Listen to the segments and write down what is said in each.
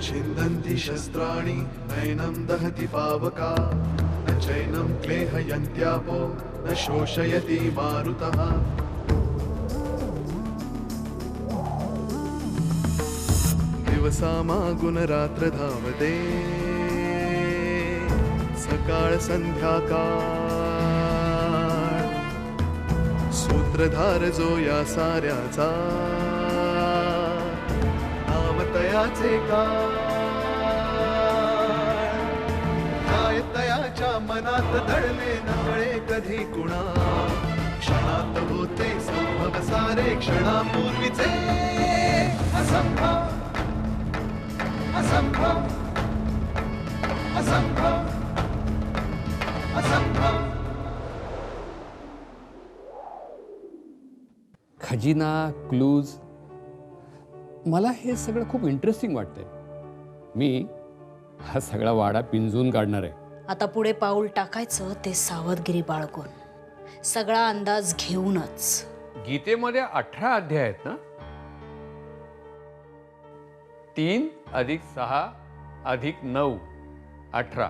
छिन्दन्ति शस्त्राणि नैनं दहति पावका न चैनं क्लेहयन्त्यापो न शोषयति मारुतः दिवसामागुन रात्र धावते सकाळ संध्याकाळ सूत्रधार जो या साऱ्याचा तयाचे काय तयाच्या मनात दडले नकळे कधी कुणा क्षणात होते संभव सारे क्षणापूर्वीचे असंभव असंभव असंभव असंभव. खजिना, क्लूज, मला हे सगळं खूप इंटरेस्टिंग वाटतंय. मी हा सगळा वाडा पिंजून काढणार आहे. आता पुढे पाऊल टाकायचं ते सावधगिरी बाळगून, सगळा अंदाज घेऊनच. गीतेमध्ये 18 अध्याय आहेत ना? 3 + 6 + 9 18.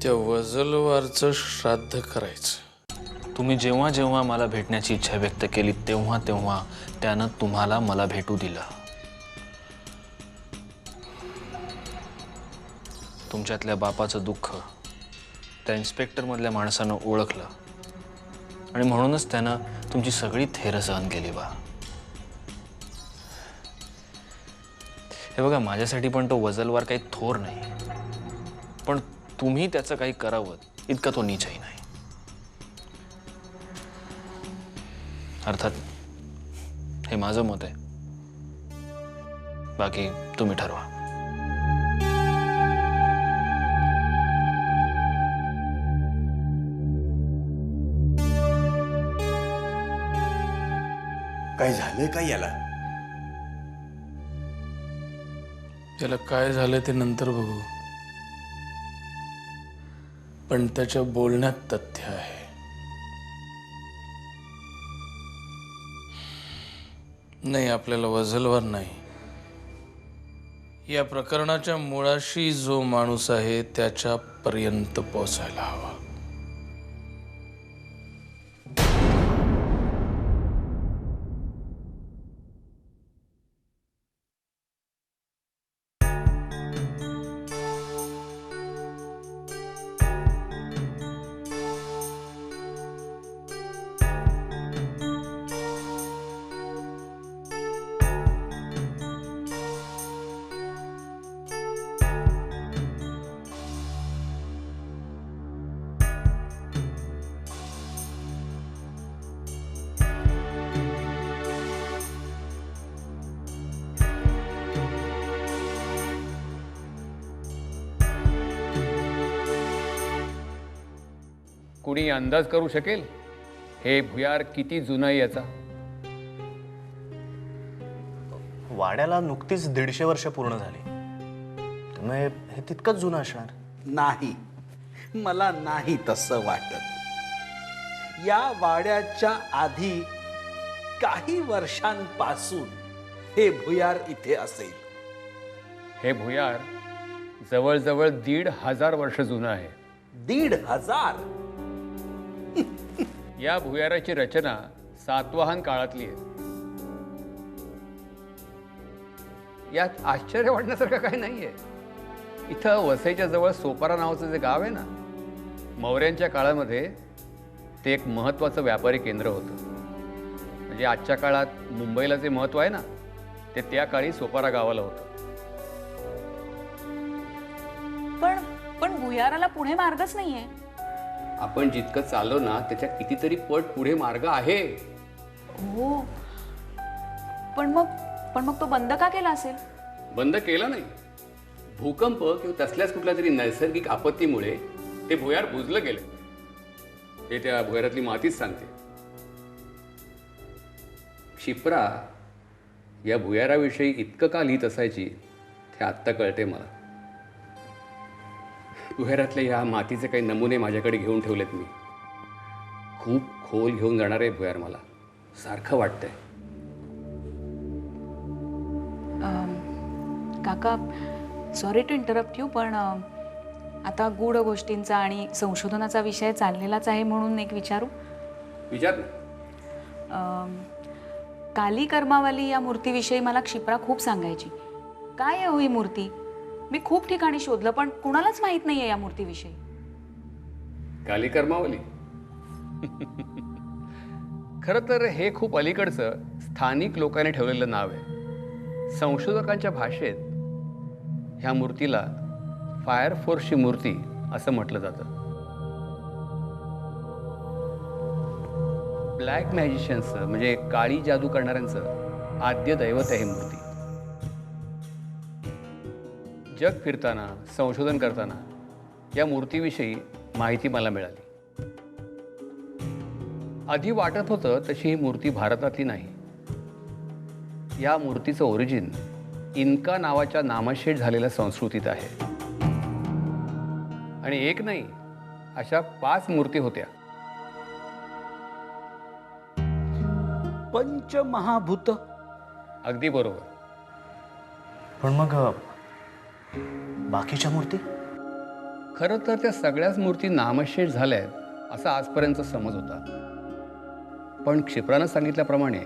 त्या वजलवारचं श्राद्ध करायचं. तुम्ही जेव्हा जेव्हा मला भेटण्याची इच्छा व्यक्त केली तेव्हा तेव्हा त्यानं तुम्हाला मला भेटू दिलं. तुमच्यातल्या बापाचं दुःख त्या इन्स्पेक्टरमधल्या माणसानं ओळखलं आणि म्हणूनच त्यानं तुमची सगळी थेर सहन केली बा. हे बघा, माझ्यासाठी पण तो वजलवार काही थोर नाही, पण तुम्ही त्याचं काही करावं इतका तो नीचही नाही. अर्थात हे माझं मत आहे, बाकी तुम्ही ठरवा. काय झालंय का याला? त्याला काय झालं ते नंतर बघू, पण त्याच्या बोलण्यात तथ्य आहे. नाही, आपल्याला वजलवार नाही, या प्रकरणाच्या मुळाशी जो माणूस आहे त्याच्यापर्यंत पोहोचायला हवा. कुणी अंदाज करू शकेल हे भुयार किती जुना आहे याचा? वाड्याला नुकतीच 150 वर्ष पूर्ण झाली, त्यामुळे हे तितकंच जुनं असणार. नाही, मला नाही तसं वाटत. या वाड्याच्या आधी काही वर्षांपासून हे भुयार इथे असेल. हे भुयार जवळजवळ 1,500 वर्ष जुनं आहे. 1,500? या भुयाराची रचना सातवाहन काळातली आहे. यात आश्चर्य वाटण्यासारखं काही नाहीये. इथं वसईच्या जवळ सोपारा नावाचं जे गाव आहे ना, मौर्यांच्या काळामध्ये ते एक महत्त्वाचं व्यापारी केंद्र होतं. म्हणजे आजच्या काळात मुंबईला जे महत्त्व आहे ना, ते त्या काळी सोपारा गावाला होतं. पण भुयाराला पुढे मार्गच नाहीये. आपण जितकं चाललो ना त्याच्या कितीतरी पट पुढे मार्ग आहे. हो, पण मग तो बंद का केला असेल? बंद केला नाही. भूकंप किंवा तसल्याच कुठल्या तरी नैसर्गिक आपत्तीमुळे ते भुयार बुजलं गेलं. हे त्या भुयारातली मातीच सांगते. क्षिप्रा या भुयाराविषयी इतकं का लिहित असायची ते आत्ता कळते मला. भुयारातल्या या मातीचे काही नमुने माझ्याकडे घेऊन ठेवलेत मी. खूप खोल घेऊन जाणार आहे भुयार, मला सारखं वाटतंय. काका, सॉरी टू इंटरप्ट यू, पण आता गूढ गोष्टींचा आणि संशोधनाचा विषय चाललेलाच आहे म्हणून एक विचारू. विचार ना. काली कर्मावली या मूर्तीविषयी मला क्षिप्रा खूप सांगायची. काय आहे हो ही मूर्ती? मी खूप ठिकाणी शोधलं पण कुणालाच माहित नाहीये या मूर्तीविषयी. काली कर्मावली. खरं तर हे खूप अलीकडचं स्थानिक लोकांनी ठेवलेलं नाव आहे. संशोधकांच्या भाषेत ह्या मूर्तीला फायर फोर्सची मूर्ती असं म्हटलं जातं. ब्लॅक मॅजिशियन्सचं म्हणजे काळी जादू करणाऱ्यांचं आद्य दैवत आहे ही मूर्ती. जग फिरताना संशोधन करताना या मूर्तीविषयी माहिती मला मिळाली. आधी वाटत होतं तशी ही मूर्ती भारतातली नाही. या मूर्तीचं ओरिजिन इन्का नावाच्या नामशेष झालेल्या संस्कृतीत आहे. आणि एक नाही, अशा 5 मूर्ती होत्या. पंचमहाभूत. अगदी बरोबर. पण मग बाकीच्या मूर्ती? खरं तर त्या सगळ्याच मूर्ती नामशेष झाल्या आहेत असा आजपर्यंत समज होता. पण क्षिप्रानं सांगितल्याप्रमाणे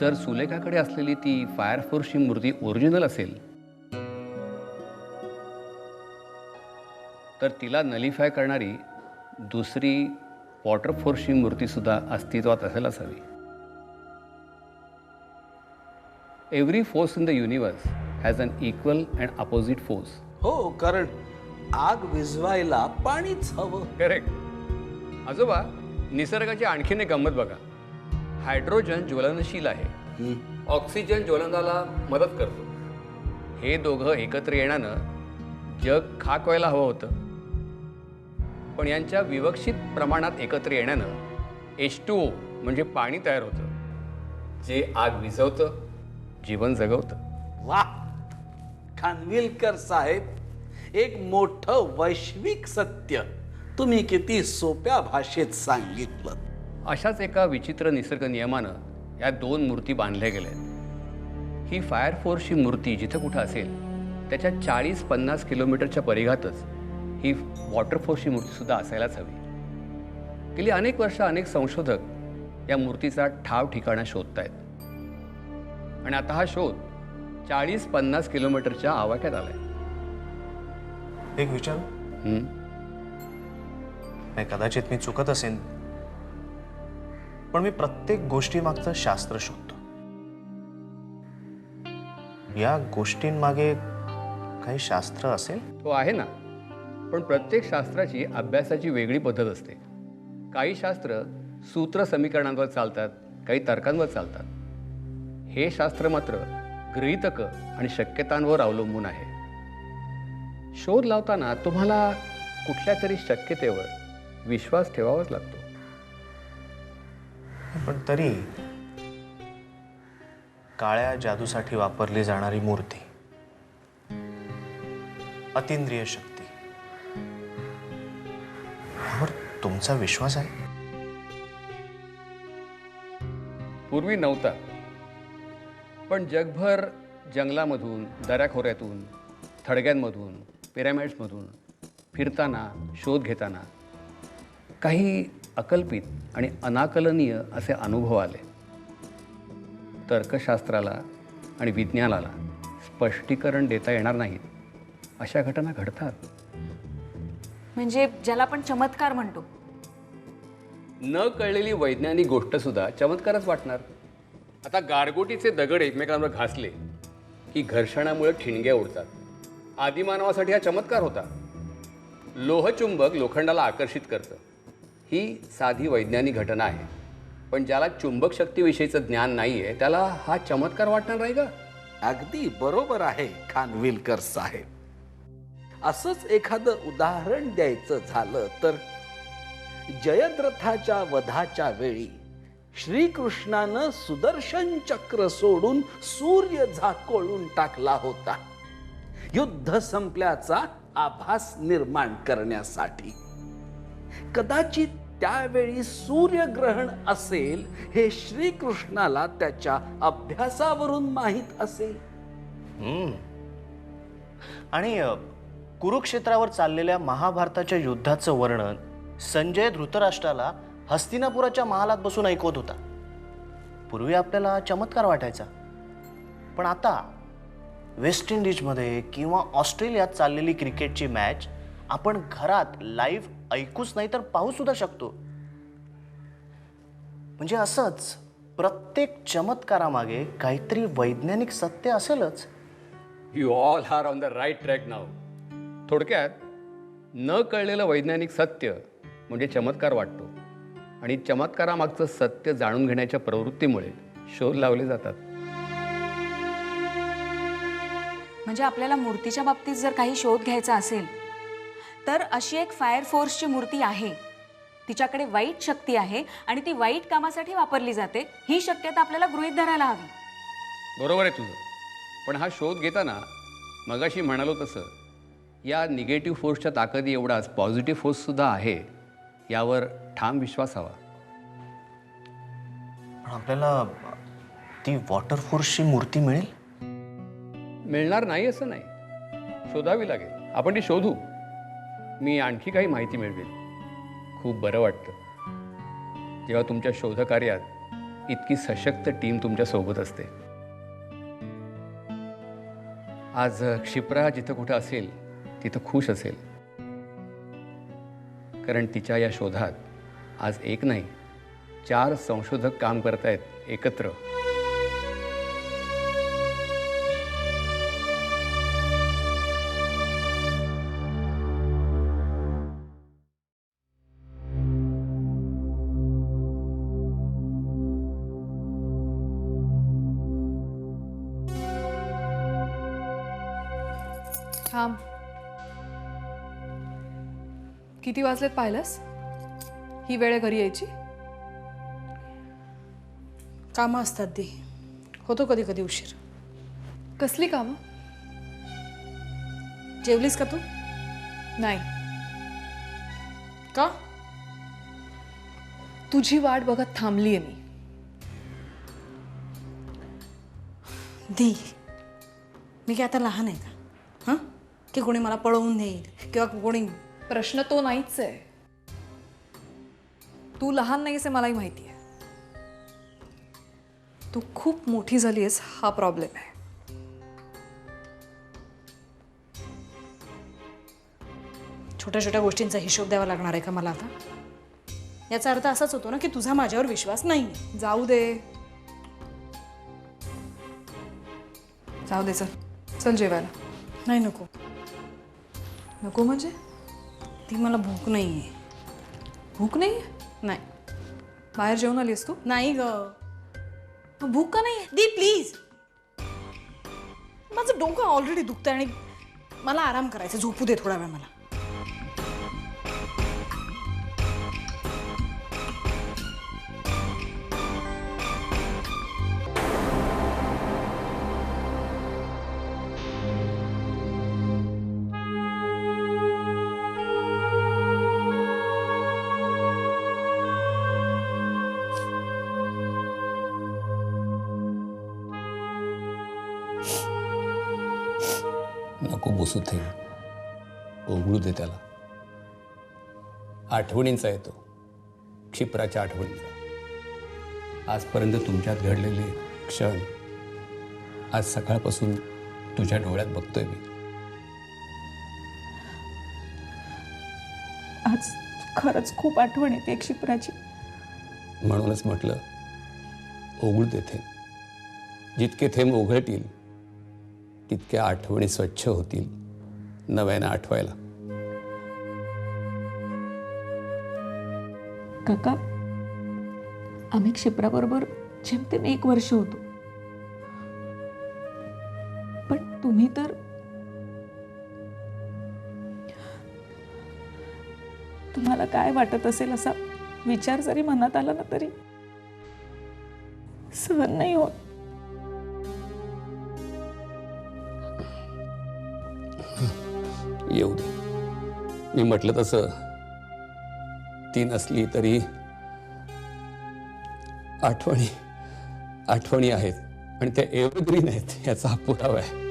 जर सुलेखाकडे असलेली ती फायर फोर्सची मूर्ती ओरिजिनल असेल तर तिला नलिफाय करणारी दुसरी वॉटर फोर्सची मूर्तीसुद्धा अस्तित्वात असायलाच हवी. Every force in the universe has an equal and opposite force. हो, कारण आग विझवायला पाणीच हवं. करेक्ट. आजोबा, निसर्गाची आणखीन एक गंमत बघा. हायड्रोजन ज्वलनशील आहे, ऑक्सिजन ज्वलनाला मदत करतो. हे दोघं एकत्र येण्यानं जग खाक व्हायला हवं होतं. पण यांच्या विवक्षित प्रमाणात एकत्र येण्यानं H2O म्हणजे पाणी तयार होतं, जे आग विझवतं, जीवन जगवतं. वा, खानविलकर साहेब, एक मोठं वैश्विक सत्य तुम्ही किती सोप्या भाषेत सांगितलं. अशाच एका विचित्र निसर्ग नियमानं या 2 मूर्ती बांधल्या गेल्या. ही फायर फोर्सची मूर्ती जिथं कुठं असेल त्याच्या 40-50 किलोमीटरच्या परिघातच ही वॉटर फोर्सची मूर्तीसुद्धा असायलाच हवी. गेली अनेक वर्ष अनेक संशोधक या मूर्तीचा ठाव ठिकाणा शोधत आहेत. आणि आता हा शोध 40-50 किलोमीटरच्या आवाक्यात आलाय. एक विचार, कदाचित मी चुकत असेन, पण मी प्रत्येक गोष्टीमागचं शास्त्र शोधतो. या गोष्टींमागे काही शास्त्र असेल? तो आहे ना, पण प्रत्येक शास्त्राची अभ्यासाची वेगळी पद्धत असते. काही शास्त्र सूत्र समीकरणांवर चालतात, काही तर्कांवर चालतात. हे शास्त्र मात्र गृहीतकं आणि शक्यतांवर अवलंबून आहे. शोध लावताना तुम्हाला कुठल्या तरी शक्यतेवर विश्वास ठेवावाच लागतो. पण तरी काळ्या जादूसाठी वापरली जाणारी मूर्ती, अतिंद्रिय शक्ती, यावर तुमचा विश्वास आहे? पूर्वी नव्हता, पण जगभर जंगलामधून, दऱ्याखोऱ्यातून, थडग्यांमधून, पिरॅमिड्समधून फिरताना, शोध घेताना काही अकल्पित आणि अनाकलनीय असे अनुभव आले. तर्कशास्त्राला आणि विज्ञानाला स्पष्टीकरण देता येणार नाहीत अशा घटना घडतात. म्हणजे ज्याला आपण चमत्कार म्हणतो. न कळलेली वैज्ञानिक गोष्टसुद्धा चमत्कारच वाटणार. आता गारगोटीचे दगड एकमेकांवर घासले की घर्षणामुळे ठिणग्या उडतात. आदिमानवासाठी हा चमत्कार होता. लोहचुंबक लोखंडाला आकर्षित करतं. ही साधी वैज्ञानिक घटना आहे. पण ज्याला चुंबक शक्तीविषयीचं ज्ञान नाही आहे त्याला हा चमत्कार वाटणार नाही का? अगदी बरोबर आहे खानविलकर साहेब. असंच एखादं उदाहरण द्यायचं झालं तर जयद्रथाच्या वधाच्या वेळी श्रीकृष्णानं सुदर्शन चक्र सोडून सूर्य झाकोळून टाकला होता, युद्ध संपल्याचा आभास निर्माण करण्यासाठी. कदाचित त्यावेळी सूर्यग्रहण असेल हे श्रीकृष्णाला त्याच्या अभ्यासावरून माहीत असेल. आणि कुरुक्षेत्रावर चाललेल्या महाभारताच्या युद्धाचं वर्णन संजय धृतराष्ट्राला हस्तिनापुराच्या महालात बसून ऐकवत होता. पूर्वी आपल्याला चमत्कार वाटायचा, पण आता वेस्ट इंडिजमध्ये किंवा ऑस्ट्रेलियात चाललेली क्रिकेटची मॅच आपण घरात लाईव्ह ऐकूच नाही तर पाहू सुद्धा शकतो. म्हणजे असंच प्रत्येक चमत्कारामागे काहीतरी वैज्ञानिक सत्य असेलच. You all are on the right track नाव. थोडक्यात न कळलेलं वैज्ञानिक सत्य म्हणजे चमत्कार वाटतो, आणि चमत्कारामागचं सत्य जाणून घेण्याच्या प्रवृत्तीमुळे शोध लावले जातात. म्हणजे आपल्याला मूर्तीच्या बाबतीत जर काही शोध घ्यायचा असेल तर अशी एक फायर फोर्सची मूर्ती आहे, तिच्याकडे वाईट शक्ती आहे आणि ती वाईट कामासाठी वापरली जाते, ही शक्यता आपल्याला गृहीत धरायला हवी. बरोबर आहे तुझं, पण हा शोध घेताना मगाशी म्हणालो तसं या निगेटिव्ह फोर्सच्या ताकदी एवढाच पॉझिटिव्ह फोर्ससुद्धा आहे यावर ठाम विश्वास हवा. पण आपल्याला ती वॉटर फोर्सची मूर्ती मिळेल? मिळणार नाही असं नाही, शोधावी लागेल. आपण ती शोधू. मी आणखी काही माहिती मिळवेल. खूप बरं वाटतं जेव्हा तुमच्या शोधकार्यात इतकी सशक्त टीम तुमच्यासोबत असते. आज क्षिप्रा जिथं कुठं असेल तिथं खुश असेल, कारण तिच्या या शोधात आज एक नाही 4 संशोधक काम करतायत एकत्र. थांब. किती वाजलेत पाहिलंस? ही वेळ आहे घरी यायची? कामं असतात दी, होतो कधी कधी उशीर. कसली कामं? जेवलीस का तू? नाही, का? तुझी वाट बघत थांबलीये मी. दी, मी काय आता लहान आहे का? हां, की कोणी मला पळवून नेईल किंवा कोणी? प्रश्न तो नाहीच आहे. तू लहान नाहीस हे मलाही माहिती आहे. तू खूप मोठी झाली आहेस, हा प्रॉब्लेम आहे. छोट्या छोट्या गोष्टींचा हिशोब द्यावा लागणार आहे का मला आता? याचा अर्थ असाच होतो ना की तुझा माझ्यावर विश्वास नाही. जाऊ दे, जाऊ दे. चल चल जेवायला. नाही, नको. नको म्हणजे? ती मला भूक नाही आहे. भूक नाही? नाही. बाहेर जेवून आलीस तू? नाही ग, भूक का नाही? दी प्लीज. माझं डोकं ऑलरेडी दुखतंय आणि मला आराम करायचा, झोपू दे थोडा वेळ मला. नको बसू थे, ओघळू दे त्याला. आठवणींचा येतो, क्षिप्राच्या आठवणींचा. आजपर्यंत तुमच्यात घडलेले क्षण आज सकाळपासून तुझ्या डोळ्यात बघतोय मी. आज खरंच खूप आठवण येते क्षिप्राची. म्हणूनच म्हटलं ओघळू दे थेंब. जितके थेंब ओघळतील तितक्या आठवणी स्वच्छ होतील नव्यानं आठवायला. काका, आम्ही क्षिप्राबरोबर जेमतेम 1 वर्ष होतो, पण तुम्ही तर तुम्हाला काय वाटत असेल असा विचार जरी मनात आला ना तरी सहन नाही होत. येऊ दे. मी म्हटलं तसं ती नसली तरी आठवणी आहेत आणि त्या एव्हरग्रीन आहेत याचा हा पुरावा आहे.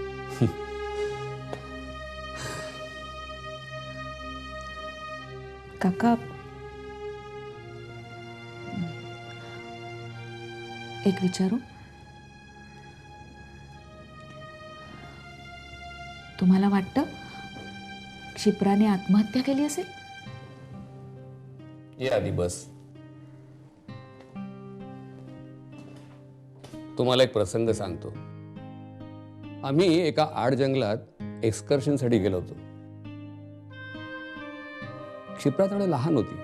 काका, एक विचारू? तुम्हाला वाटतं क्षिप्राने आत्महत्या केली असेल? ये आधी बस. तुम्हाला एक प्रसंग सांगतो. आम्ही एका आड जंगलात एक्सकर्शनसाठी गेलो होतो. क्षिप्रा थोडी लहान होती,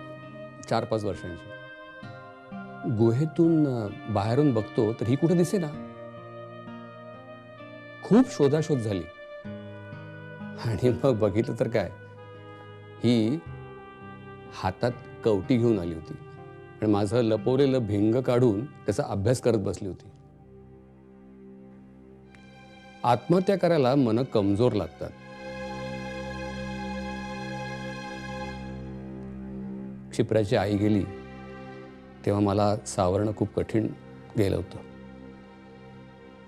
4-5 वर्षांची. गुहेतून बाहेरून बघतो तर ही कुठे दिसेना. खूप शोधाशोध झाली आणि मग बघितलं तर काय, ही हातात कवटी घेऊन आली होती आणि माझं लपवलेलं भिंग काढून त्याचा अभ्यास करत बसली होती. आत्महत्या करायला मन कमजोर लागतात. क्षिप्राची आई गेली तेव्हा मला सावरणं खूप कठीण गेलं होतं.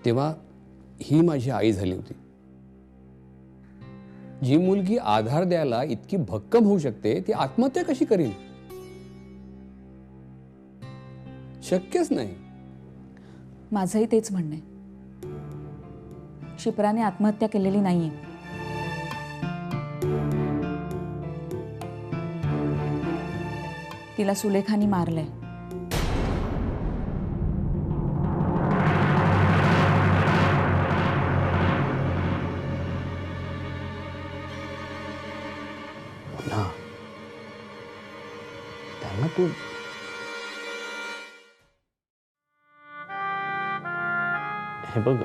तेव्हा ही माझी आई झाली होती. जी मुलगी आधार द्यायला इतकी भक्कम होऊ शकते ती आत्महत्या कशी करील? शक्यच नाही. माझंही तेच म्हणणं आहे. क्षिप्राने आत्महत्या केलेली नाहीये. तिला सुलेखानी मारलंय. त्यांना तू हे बघ,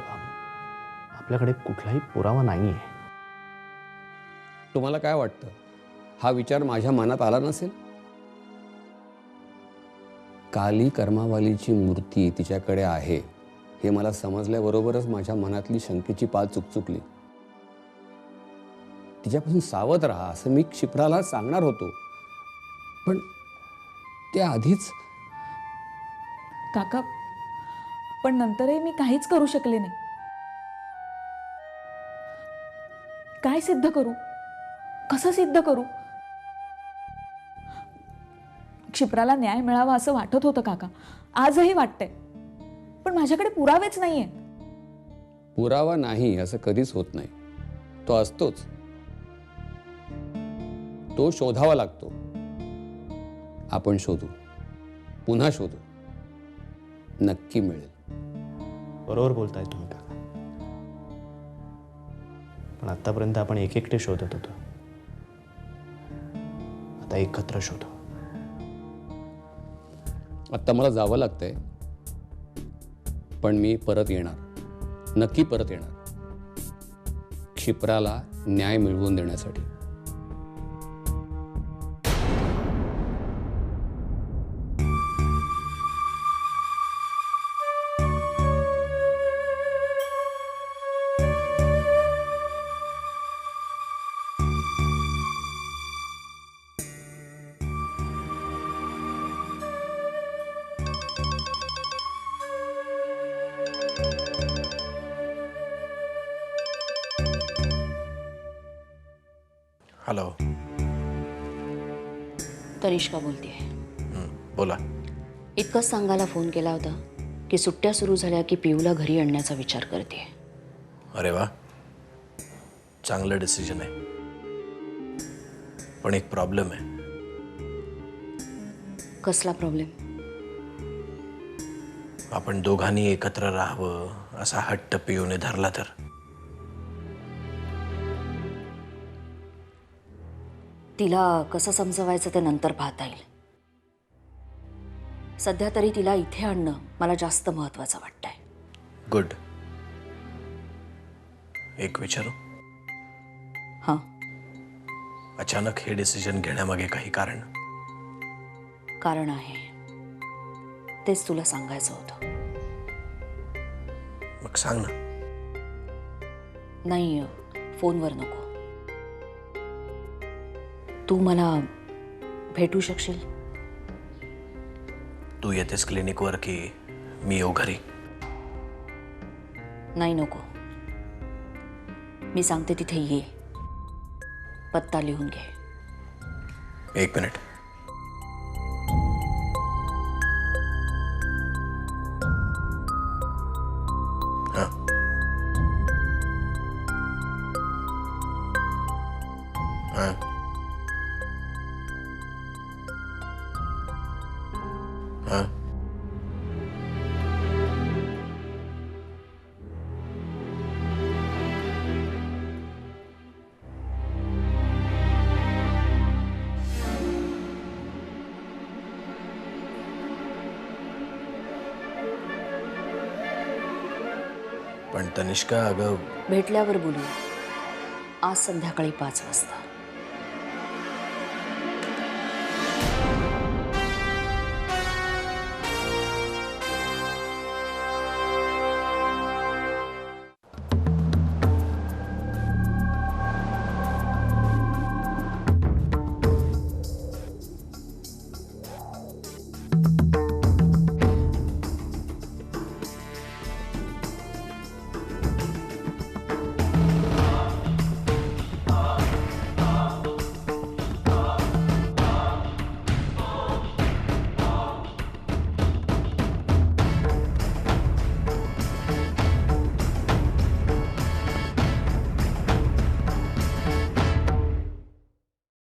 आपल्याकडे कुठलाही पुरावा नाहीये. तुम्हाला काय वाटतं, हा विचार माझ्या मनात आला नसेल? काली कर्मावालीची मूर्ती तिच्याकडे आहे हे मला समजल्याबरोबरच माझ्या मनातली शंकेची पाल चुकचुकली. तिच्यापासून सावध राहा असं मी क्षिप्राला सांगणार होतो, पण त्या आधीच. काका, पण नंतरही मी काहीच करू शकले नाही. काय सिद्ध करू? कसं सिद्ध करू? क्षिप्राला न्याय मिळावा असं वाटत होतं काका, आजही वाटतंय, पण माझ्याकडे पुरावेच नाहीये. पुरावा नाही असं कधीच होत नाही. तो असतोच. तो शोधावा लागतो. आपण शोधू, पुन्हा शोधू, नक्की मिळेल. बरोबर बोलताय तुम्ही काका, पण आतापर्यंत आपण एक एकटे शोधत होतो. आता एकत्र शोधू. आत्ता मला जावं लागतंय, पण मी परत येणार, नक्की परत येणार, क्षिप्राला न्याय मिळवून देण्यासाठी. हॅलो. तनिष्का बोलतेय. बोला. इतकंच सांगायला फोन केला होता की सुट्ट्या सुरू झाल्या की पिऊला घरी आणण्याचा विचार करते. अरे वा, चांगलं डिसिजन आहे. पण एक प्रॉब्लेम आहे. कसला प्रॉब्लेम? आपण दोघांनी एकत्र राहावं असा हट्ट पिऊने धरला तर? तिला कसं समजवायचं ते नंतर पाहता येईल. सध्या तरी तिला इथे आणणं मला जास्त महत्वाचं वाटतंय. गुड. एक विचारू? हां. अचानक हे डिसिजन घेण्यामागे काही कारण? कारण आहे, तेच तुला सांगायचं होतं. मग सांग ना. नाही, फोनवर नको. तू मला भेटू शकशील? तू येतेस क्लिनिकवर की मी येऊ घरी? नाही, नको. मी सांगते तिथे ये. पत्ता लिहून घे. एक मिनिट. हा? पण तनिष्का, अगं भेटल्यावर बोलू आज संध्याकाळी 5 वाजता.